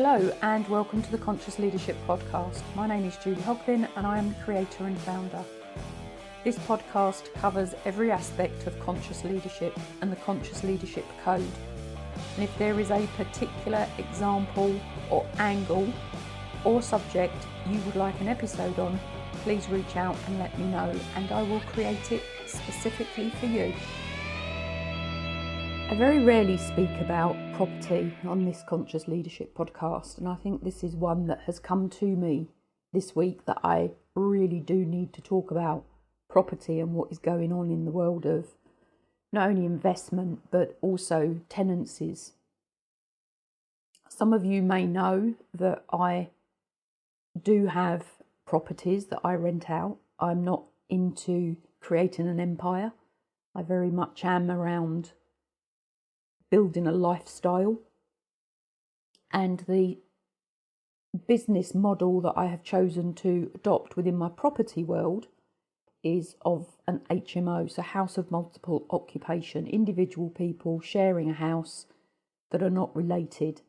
Hello and welcome to the Conscious Leadership Podcast. My name is Julie Hoglin and I am the creator and founder. This podcast covers every aspect of conscious leadership and the Conscious Leadership Code. And if there is a particular example or angle or subject you would like an episode on, please reach out and let me know and I will create it specifically for you. I very rarely speak about property on this Conscious Leadership podcast, and I think this is one that has come to me this week that I really do need to talk about property and what is going on in the world of not only investment but also tenancies. Some of you may know that I do have properties that I rent out. I'm not into creating an empire. I very much am around building a lifestyle, and the business model that I have chosen to adopt within my property world is of an HMO, so house of multiple occupation, individual people sharing a house that are not related.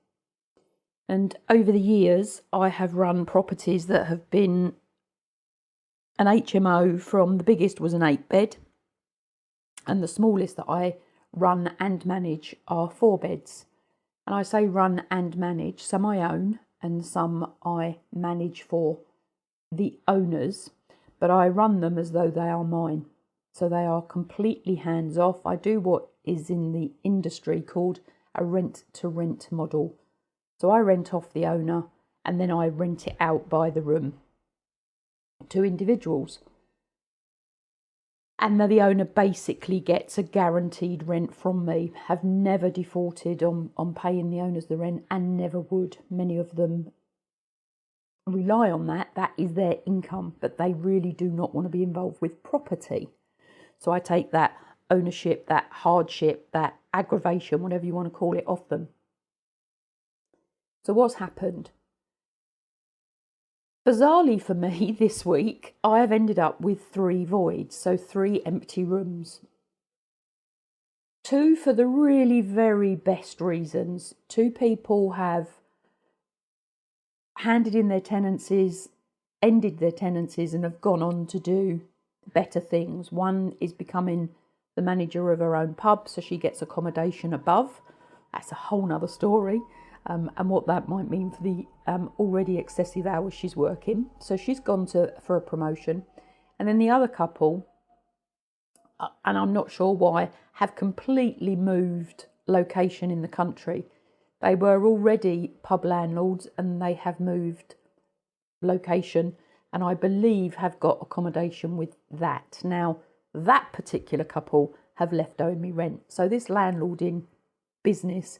And over the years I have run properties that have been an HMO. From the biggest was an 8-bed, and the smallest that I run and manage are 4 beds. And I say run and manage, some I own and some I manage for the owners, but I run them as though they are mine. So they are completely hands off. I do what is in the industry called a rent to rent model. So I rent off the owner and then I rent it out by the room to individuals. And the owner basically gets a guaranteed rent from me. Have never defaulted on paying the owners the rent and never would. Many of them rely on that. That is their income, but they really do not want to be involved with property. So I take that ownership, that hardship, that aggravation, whatever you want to call it, off them. So what's happened? Bizarrely for me this week, I have ended up with 3 voids, so 3 empty rooms. 2 for the really very best reasons. 2 people have handed in their tenancies, ended their tenancies and have gone on to do better things. One is becoming the manager of her own pub, so she gets accommodation above. That's a whole nother story. And what that might mean for the already excessive hours she's working. So she's gone for a promotion. And then the other couple, and I'm not sure why, have completely moved location in the country. They were already pub landlords and they have moved location, and I believe have got accommodation with that. Now, that particular couple have left owing me rent. So this landlording business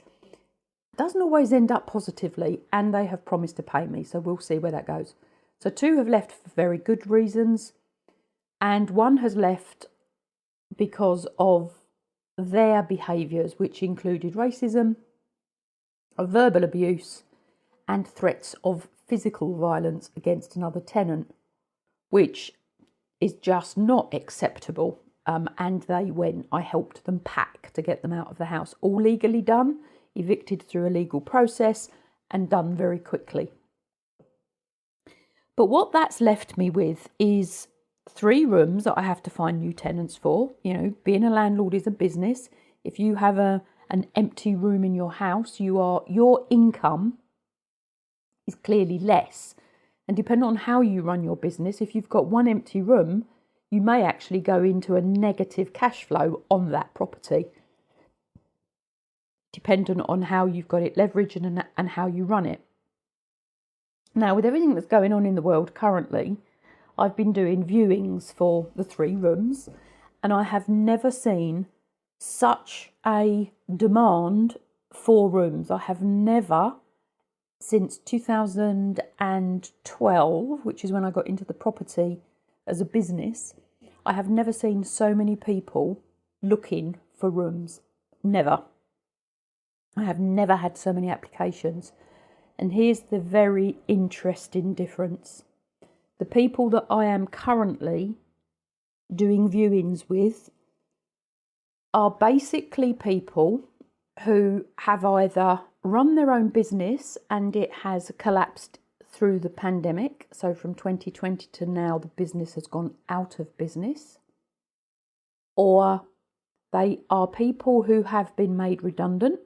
doesn't always end up positively, and they have promised to pay me, so we'll see where that goes. So 2 have left for very good reasons, and 1 has left because of their behaviours, which included racism, verbal abuse and threats of physical violence against another tenant, which is just not acceptable. And they went, I helped them pack to get them out of the house, all legally done, evicted through a legal process and done very quickly. But what that's left me with is 3 rooms that I have to find new tenants for. You know, being a landlord is a business. If you have an empty room in your house, your income is clearly less. And depending on how you run your business, if you've got 1 empty room, you may actually go into a negative cash flow on that property, dependent on how you've got it leveraged and how you run it. Now, with everything that's going on in the world currently, I've been doing viewings for the 3 rooms, and I have never seen such a demand for rooms. I have never, since 2012, which is when I got into the property as a business, I have never seen so many people looking for rooms. Never. I have never had so many applications. And here's the very interesting difference. The people that I am currently doing viewings with are basically people who have either run their own business and it has collapsed through the pandemic. So from 2020 to now, the business has gone out of business. Or they are people who have been made redundant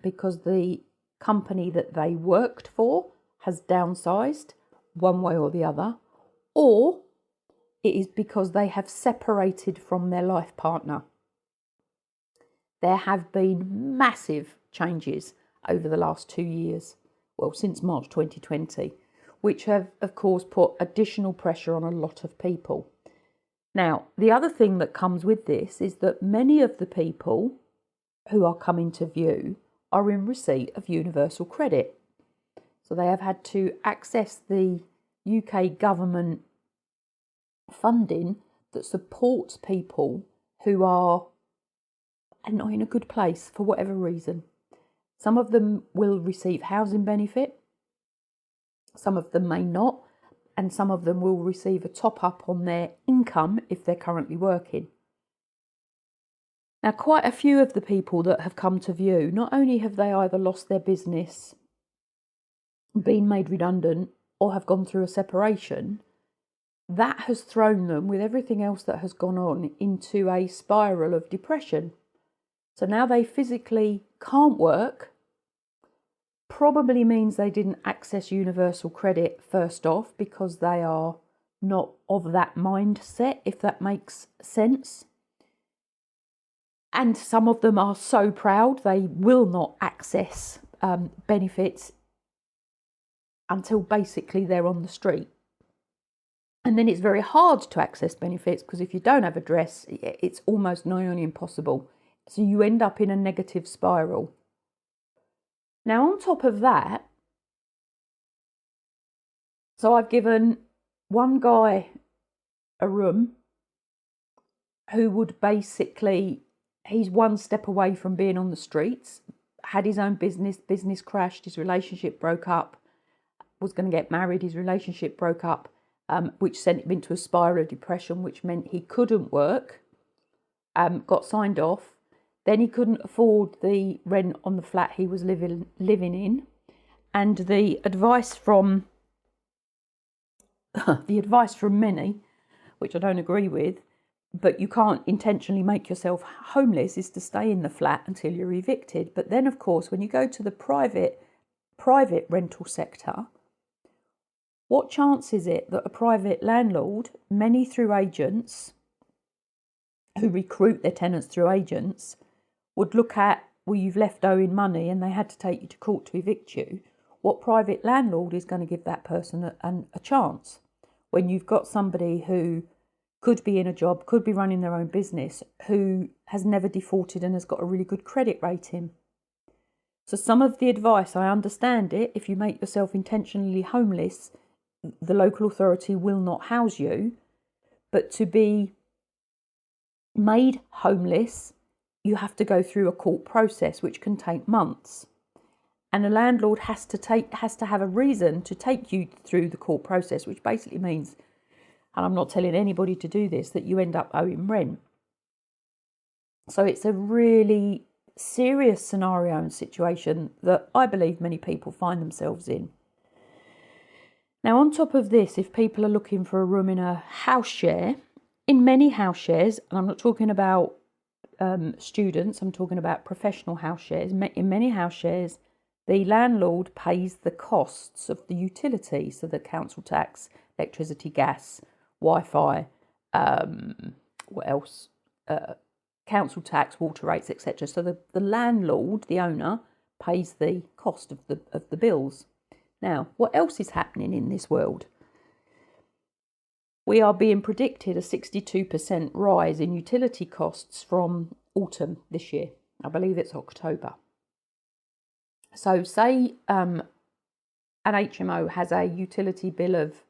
because the company that they worked for has downsized one way or the other. Or it is because they have separated from their life partner. There have been massive changes over the last 2 years, well, since March 2020, which have, of course, put additional pressure on a lot of people. Now, the other thing that comes with this is that many of the people who are coming to view are in receipt of universal credit. So they have had to access the UK government funding that supports people who are not in a good place for whatever reason. Some of them will receive housing benefit, some of them may not, and some of them will receive a top up on their income if they're currently working. Now, quite a few of the people that have come to view, not only have they either lost their business, been made redundant, or have gone through a separation, that has thrown them, with everything else that has gone on, into a spiral of depression. So now they physically can't work. Probably means they didn't access universal credit first off because they are not of that mindset, if that makes sense. And some of them are so proud they will not access benefits until basically they're on the street. And then it's very hard to access benefits because if you don't have a address, it's almost nigh on impossible. So you end up in a negative spiral. Now, on top of that, so I've given one guy a room who would basically, he's one step away from being on the streets, had his own business crashed, his relationship broke up, was going to get married, his relationship broke up, which sent him into a spiral of depression, which meant he couldn't work, got signed off. Then he couldn't afford the rent on the flat he was living in. And the advice from many, which I don't agree with, but you can't intentionally make yourself homeless, is to stay in the flat until you're evicted. But then, of course, when you go to the private rental sector, what chance is it that a private landlord, many through agents, who recruit their tenants through agents, would look at, well, you've left owing money and they had to take you to court to evict you. What private landlord is going to give that person a chance when you've got somebody who could be in a job, could be running their own business, who has never defaulted and has got a really good credit rating? So some of the advice, I understand it, if you make yourself intentionally homeless, the local authority will not house you. But to be made homeless, you have to go through a court process, which can take months. And a landlord has to have a reason to take you through the court process, which basically means, and I'm not telling anybody to do this, that you end up owing rent. So it's a really serious scenario and situation that I believe many people find themselves in. Now, on top of this, if people are looking for a room in a house share, in many house shares, and I'm not talking about students, I'm talking about professional house shares. In many house shares, the landlord pays the costs of the utilities, so the council tax, electricity, gas, Wi-Fi, what else? Council tax, water rates, etc. So the landlord, the owner, pays the cost of the bills. Now, what else is happening in this world? We are being predicted a 62% rise in utility costs from autumn this year. I believe it's October. So say an HMO has a utility bill of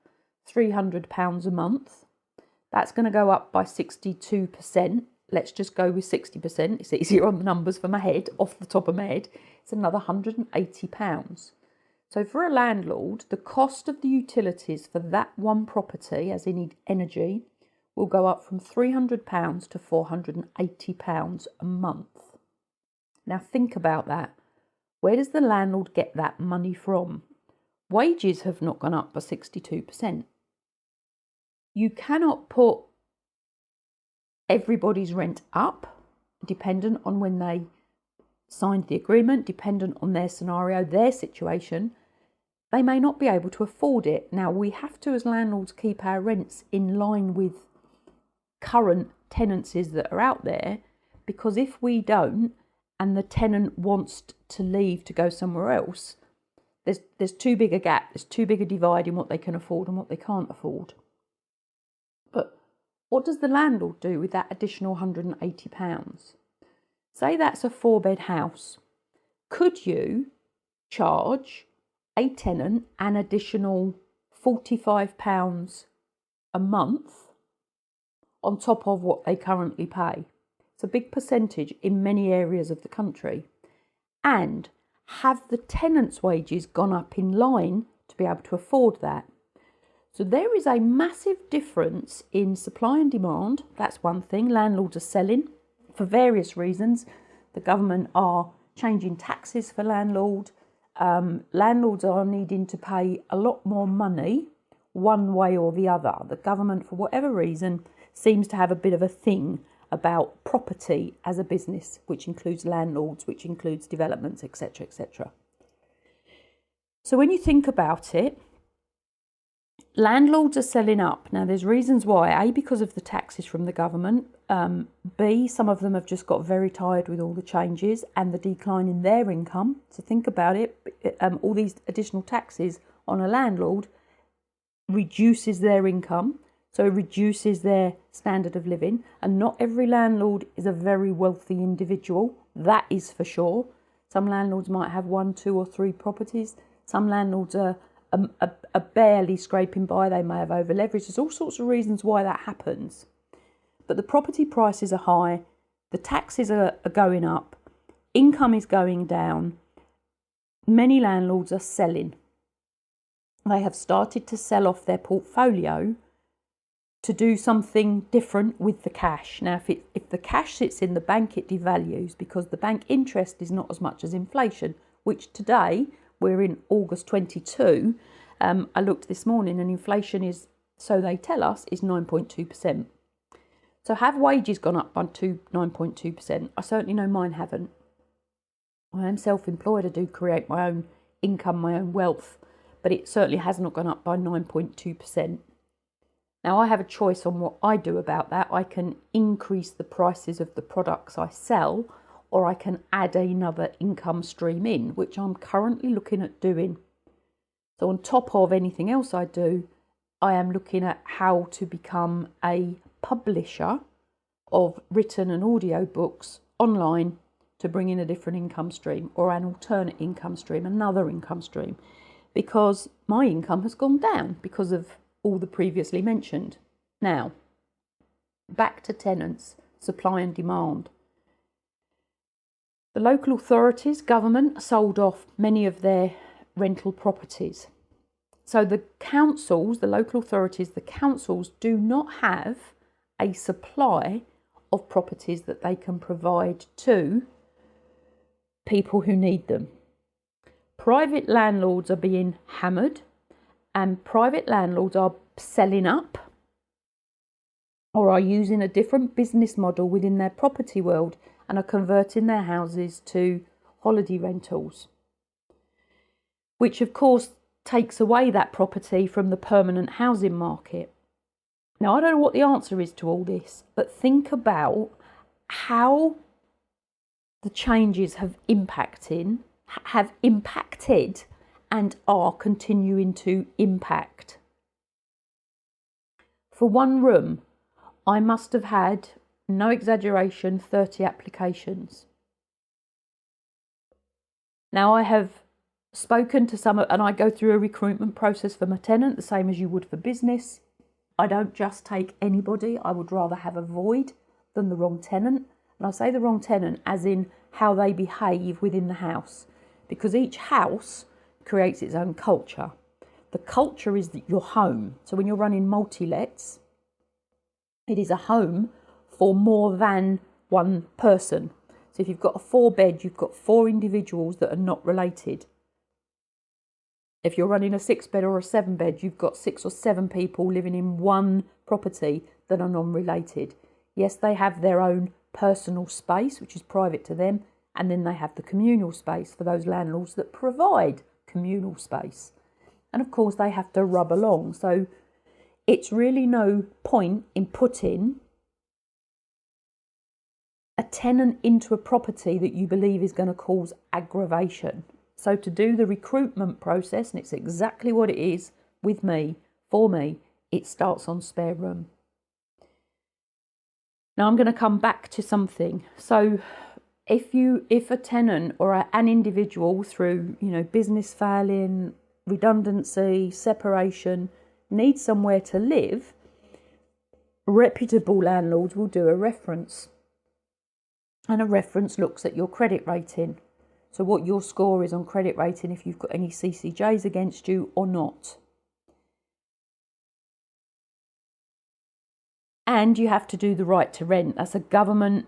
£300 a month. That's going to go up by 62%. Let's just go with 60%. It's easier on the numbers for my head, off the top of my head. It's another £180. So for a landlord, the cost of the utilities for that one property, as in energy, will go up from £300 to £480 a month. Now think about that. Where does the landlord get that money from? Wages have not gone up by 62%. You cannot put everybody's rent up, dependent on when they signed the agreement, dependent on their scenario, their situation. They may not be able to afford it. Now, we have to, as landlords, keep our rents in line with current tenancies that are out there, because if we don't, and the tenant wants to leave to go somewhere else, there's too big a gap, there's too big a divide in what they can afford and what they can't afford. But what does the landlord do with that additional £180? Say that's a 4-bed house. Could you charge a tenant an additional £45 a month on top of what they currently pay? It's a big percentage in many areas of the country. And have the tenants' wages gone up in line to be able to afford that? So there is a massive difference in supply and demand. That's one thing. Landlords are selling for various reasons. The government are changing taxes for landlords. Landlords are needing to pay a lot more money one way or the other. The government, for whatever reason, seems to have a bit of a thing about property as a business, which includes landlords, which includes developments, etc., etc. So when you think about it, landlords are selling up. Now, there's reasons why. A, because of the taxes from the government. B, some of them have just got very tired with all the changes and the decline in their income. So think about it. All these additional taxes on a landlord reduces their income. So it reduces their standard of living. And not every landlord is a very wealthy individual. That is for sure. Some landlords might have 1, 2 or 3 properties. Some landlords are barely scraping by. They may have over leveraged. There's all sorts of reasons why that happens. But the property prices are high. The taxes are going up. Income is going down. Many landlords are selling. They have started to sell off their portfolio to do something different with the cash. Now, if the cash sits in the bank, it devalues because the bank interest is not as much as inflation, which today, we're in August 22, I looked this morning and inflation is, so they tell us, is 9.2%. So have wages gone up by 9.2%? I certainly know mine haven't. I am self-employed, I do create my own income, my own wealth, but it certainly has not gone up by 9.2%. Now, I have a choice on what I do about that. I can increase the prices of the products I sell, or I can add another income stream in, which I'm currently looking at doing. So on top of anything else I do, I am looking at how to become a publisher of written and audio books online to bring in a different income stream or an alternate income stream, another income stream, because my income has gone down because of all the previously mentioned. Now, back to tenants, supply and demand. The local authorities, government, sold off many of their rental properties. So the councils, the local authorities, the councils do not have a supply of properties that they can provide to people who need them. Private landlords are being hammered, and private landlords are selling up or are using a different business model within their property world and are converting their houses to holiday rentals, which of course takes away that property from the permanent housing market. Now, I don't know what the answer is to all this, but think about how the changes have impacted and are continuing to impact. For one room, I must have had, no exaggeration, 30 applications. Now, I have spoken to some, and I go through a recruitment process for my tenant, the same as you would for business. I don't just take anybody. I would rather have a void than the wrong tenant. And I say the wrong tenant as in how they behave within the house, because each house creates its own culture. The culture is your home. So when you're running multi-lets, it is a home for more than one person. So if you've got a 4-bed, you've got 4 individuals that are not related. If you're running a 6-bed or a 7-bed, you've got 6 or 7 people living in one property that are non-related. Yes, they have their own personal space, which is private to them, and then they have the communal space for those landlords that provide communal space. And of course, they have to rub along. So it's really no point in putting a tenant into a property that you believe is going to cause aggravation. So to do the recruitment process, and it's exactly what it is with me, for me, it starts on spare room. Now I'm going to come back to something. So if a tenant or an individual through, business failing, redundancy, separation, needs somewhere to live, reputable landlords will do a reference. And a reference looks at your credit rating. So what your score is on credit rating, if you've got any CCJs against you or not. And you have to do the right to rent. That's a government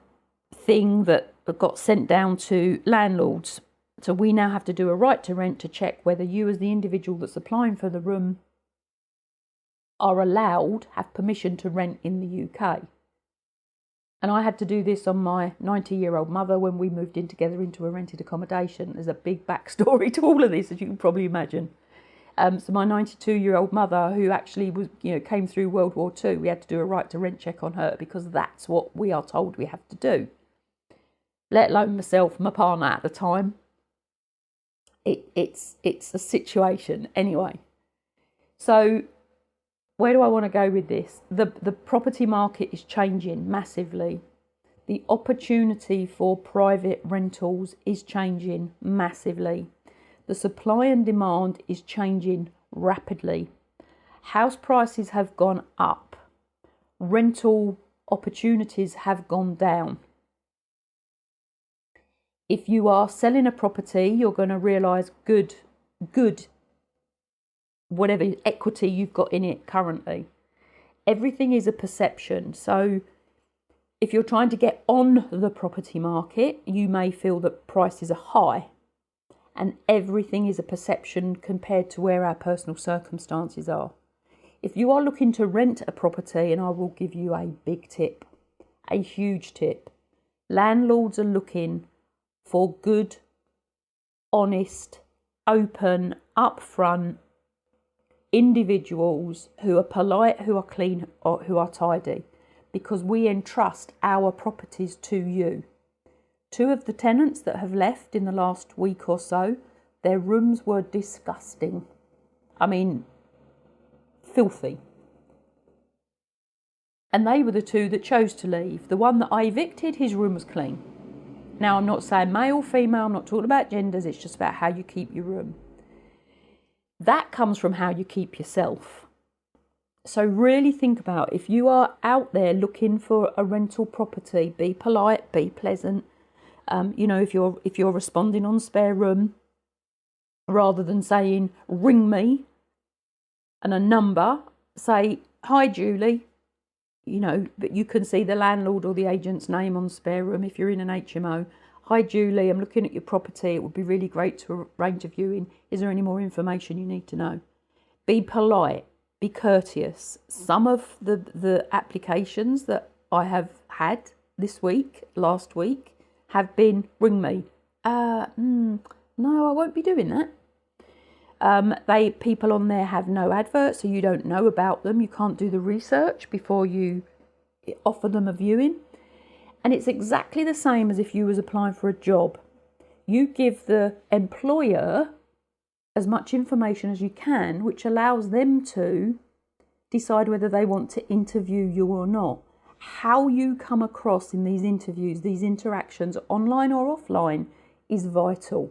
thing that got sent down to landlords. So we now have to do a right to rent to check whether you as the individual that's applying for the room are allowed, have permission to rent in the UK. And I had to do this on my 90-year-old mother when we moved in together into a rented accommodation. There's a big backstory to all of this, as you can probably imagine. So my 92-year-old mother, who actually was, came through World War II, we had to do a right to rent check on her because that's what we are told we have to do. Let alone myself, my partner at the time. It's a situation anyway. So where do I want to go with this? The property market is changing massively. The opportunity for private rentals is changing massively. The supply and demand is changing rapidly. House prices have gone up. Rental opportunities have gone down. If you are selling a property, you're going to realise good whatever equity you've got in it currently. Everything is a perception. So if you're trying to get on the property market, you may feel that prices are high, and everything is a perception compared to where our personal circumstances are. If you are looking to rent a property, and I will give you a big tip, a huge tip, landlords are looking for good, honest, open, upfront individuals who are polite, who are clean, or who are tidy, because we entrust our properties to you. 2 of the tenants that have left in the last week or so, their rooms were disgusting. I mean, filthy. And they were the 2 that chose to leave. The one that I evicted, his room was clean. Now, I'm not saying male, female, I'm not talking about genders, it's just about how you keep your room. That comes from how you keep yourself. So really think about, if you are out there looking for a rental property, be polite, be pleasant. If you're responding on spare room, rather than saying ring me and a number, say hi Julie. But you can see the landlord or the agent's name on spare room if you're in an HMO. Hi Julie, I'm looking at your property. It would be really great to arrange a viewing. Is there any more information you need to know? Be polite, be courteous. Some of the applications that I have had last week, have been ring me. No, I won't be doing that. People on there have no adverts, so you don't know about them. You can't do the research before you offer them a viewing. And it's exactly the same as if you was applying for a job. You give the employer as much information as you can, which allows them to decide whether they want to interview you or not. How you come across in these interviews, these interactions, online or offline, is vital.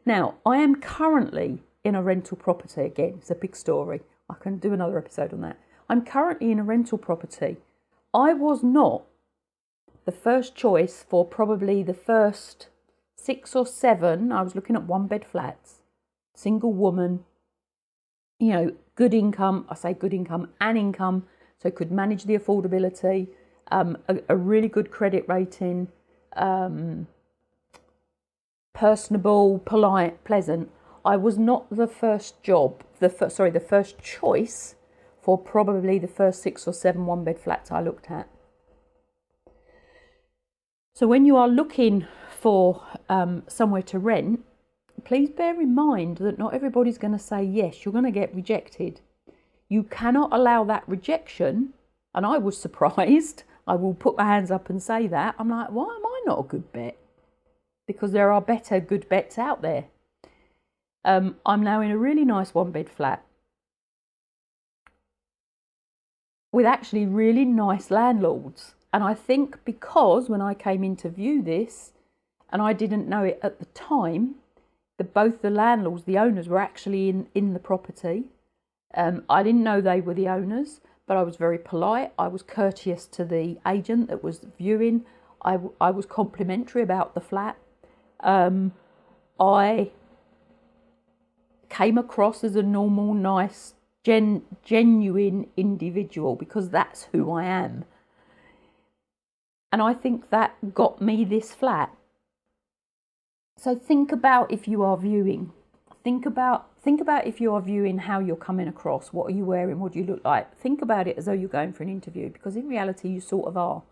Now, I am currently in a rental property. Again, it's a big story. I can do another episode on that. I'm currently in a rental property. I was not the first choice for probably the first 6 or 7. I was looking at 1-bed flats, single woman, good income. I say good income and income, so could manage the affordability, a really good credit rating, personable, polite, pleasant. I was not the first choice for probably the first 6 or 7 one-bed flats I looked at. So when you are looking for somewhere to rent, please bear in mind that not everybody's going to say yes. You're going to get rejected. You cannot allow that rejection, and I was surprised. I will put my hands up and say that. I'm like, why am I not a good bet? Because there are better good bets out there. I'm now in a really nice one-bed flat with actually really nice landlords. And I think because when I came in to view this, and I didn't know it at the time, that both the landlords, the owners, were actually in the property. I didn't know they were the owners, but I was very polite. I was courteous to the agent that was viewing. I was complimentary about the flat. I came across as a normal, nice, genuine individual, because that's who I am. And I think that got me this flat. So think about if you are viewing. Think about if you are viewing how you're coming across. What are you wearing? What do you look like? Think about it as though you're going for an interview, because in reality you sort of are.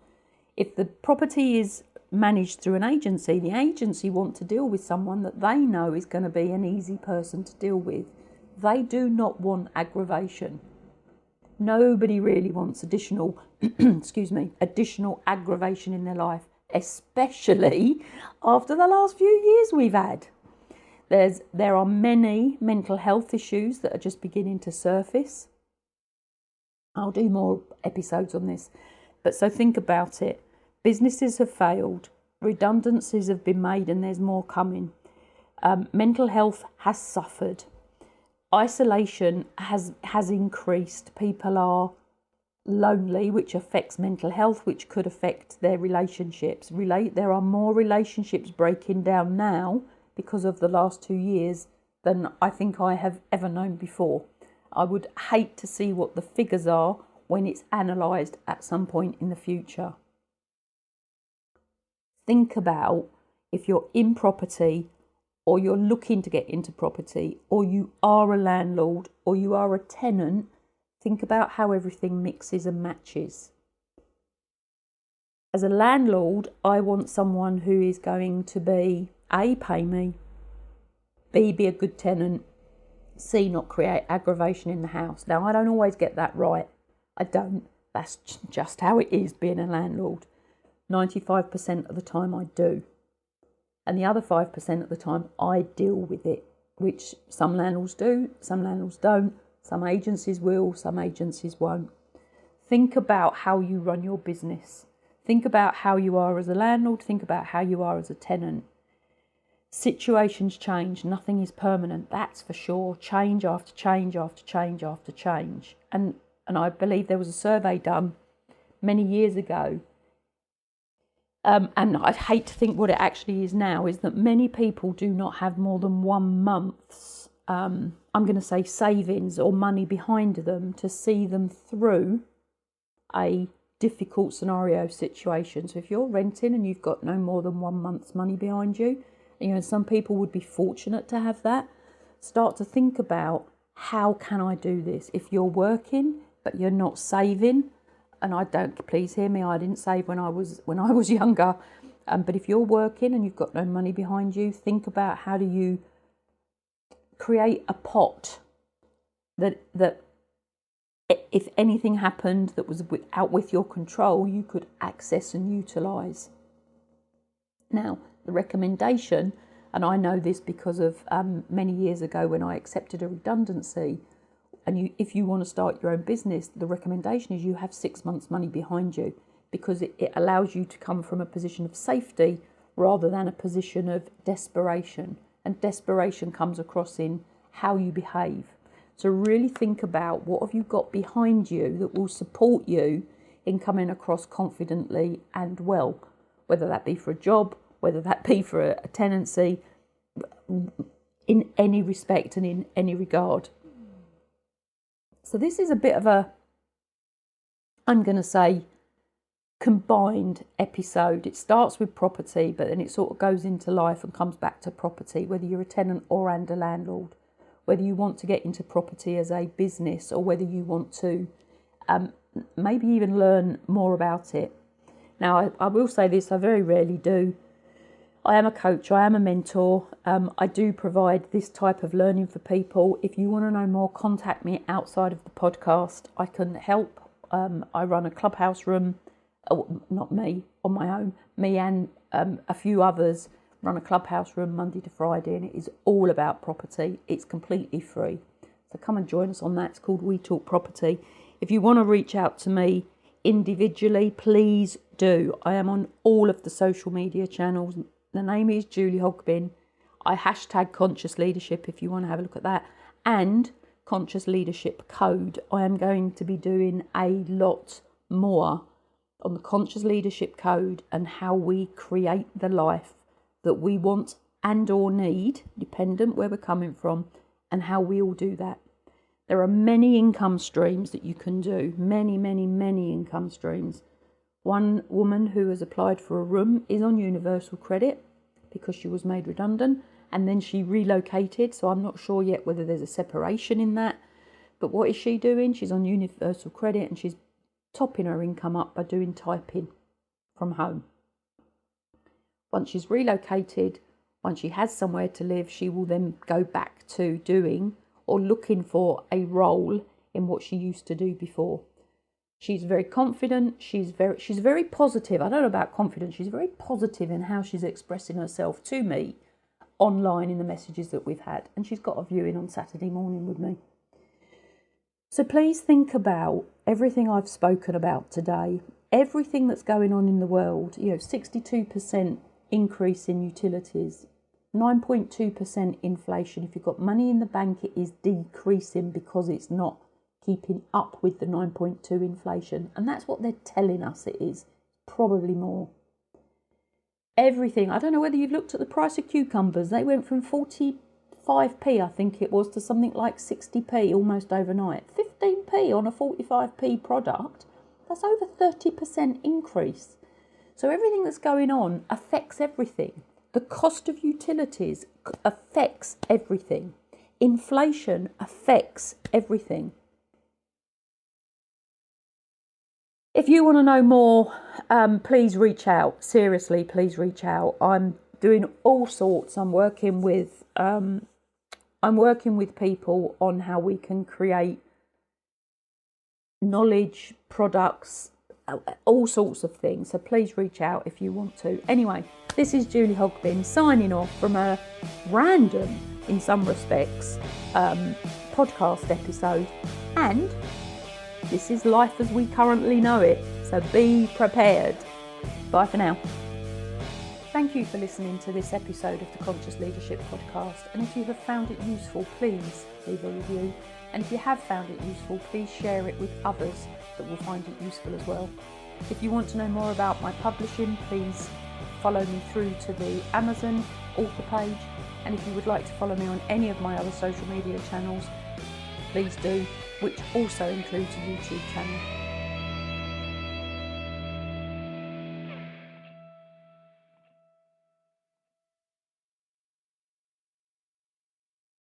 If the property is managed through an agency, the agency want to deal with someone that they know is going to be an easy person to deal with. They do not want aggravation. Nobody really wants additional additional aggravation in their life, especially after the last few years we've had. There are many mental health issues that are just beginning to surface. I'll do more episodes on this. But so think about it. Businesses have failed. Redundancies have been made, and there's more coming. Mental health has suffered. Isolation has increased. People are lonely, which affects mental health, which could affect their relationships. There are more relationships breaking down now because of the last 2 years than I think I have ever known before. I would hate to see what the figures are when it's analysed at some point in the future. Think about if you're in property, or you're looking to get into property, or you are a landlord, or you are a tenant. Think about how everything mixes and matches. As a landlord, I want someone who is going to be A, pay me, B, be a good tenant, C, not create aggravation in the house. Now, I don't always get that right. I don't. That's just how it is being a landlord. 95% of the time I do. And the other 5% of the time I deal with it, which some landlords do, some landlords don't, some agencies will, some agencies won't. Think about how you run your business. Think about how you are as a landlord. Think about how you are as a tenant. Situations change. Nothing is permanent, that's for sure. Change after change after change after change. And I believe there was a survey done many years ago. And I'd hate to think what it actually is now, is that many people do not have more than 1 month's, I'm going to say, savings or money behind them to see them through a difficult scenario situation. So if you're renting and you've got no more than 1 month's money behind you, some people would be fortunate to have that. Start to think about, how can I do this? If you're working but you're not saving, and please hear me, I didn't save when I was younger. But if you're working and you've got no money behind you, think about how do you create a pot that if anything happened that was out with your control, you could access and utilise. Now, the recommendation, and I know this because of many years ago when I accepted a redundancy, and if you want to start your own business, the recommendation is you have 6 months' money behind you, because it allows you to come from a position of safety rather than a position of desperation. And desperation comes across in how you behave. So really think about, what have you got behind you that will support you in coming across confidently and well, whether that be for a job, whether that be for a tenancy, in any respect and in any regard. So this is a bit of a, I'm going to say, combined episode. It starts with property, but then it sort of goes into life and comes back to property, whether you're a tenant or and a landlord, whether you want to get into property as a business or whether you want to maybe even learn more about it. Now, I will say this, I very rarely do. I am a coach, I am a mentor. I do provide this type of learning for people. If you want to know more, contact me outside of the podcast. I can help. I run a clubhouse room. Not me, on my own. Me and a few others run a clubhouse room Monday to Friday, and it is all about property. It's completely free. So come and join us on that. It's called We Talk Property. If you want to reach out to me individually, please do. I am on all of the social media channels. The name is Julie Hogbin. I hashtag Conscious Leadership if you want to have a look at that. And Conscious Leadership Code. I am going to be doing a lot more on the Conscious Leadership Code and how we create the life that we want and or need, dependent where we're coming from, and how we all do that. There are many income streams that you can do. Many income streams. One woman who has applied for a room is on universal credit because she was made redundant and then she relocated. So I'm not sure yet whether there's a separation in that. But what is she doing? She's on universal credit and she's topping her income up by doing typing from home. Once she's relocated, once she has somewhere to live, she will then go back to doing or looking for a role in what she used to do before. She's very confident. She's very positive. I don't know about confident. She's very positive in how she's expressing herself to me online in the messages that we've had. And she's got a viewing on Saturday morning with me. So please think about everything I've spoken about today, everything that's going on in the world. 62% increase in utilities, 9.2% inflation. If you've got money in the bank, it is decreasing because it's not keeping up with the 9.2 inflation. And that's what they're telling us it is, probably more. Everything. I don't know whether you've looked at the price of cucumbers. They went from 45p, I think it was, to something like 60p almost overnight. 15p on a 45p product. That's over 30% increase. So everything that's going on affects everything. The cost of utilities affects everything. Inflation affects everything. If you want to know more, please reach out. Seriously, please reach out. I'm doing all sorts. I'm working with people on how we can create knowledge, products, all sorts of things. So please reach out if you want to. Anyway, this is Julie Hogbin signing off from a random, in some respects, podcast episode. And this is life as we currently know it. So be prepared. Bye for now. Thank you for listening to this episode of the Conscious Leadership Podcast. And if you have found it useful, please leave a review. And if you have found it useful, please share it with others that will find it useful as well. If you want to know more about my publishing, please follow me through to the Amazon author page. And if you would like to follow me on any of my other social media channels, please do, which also includes a YouTube channel.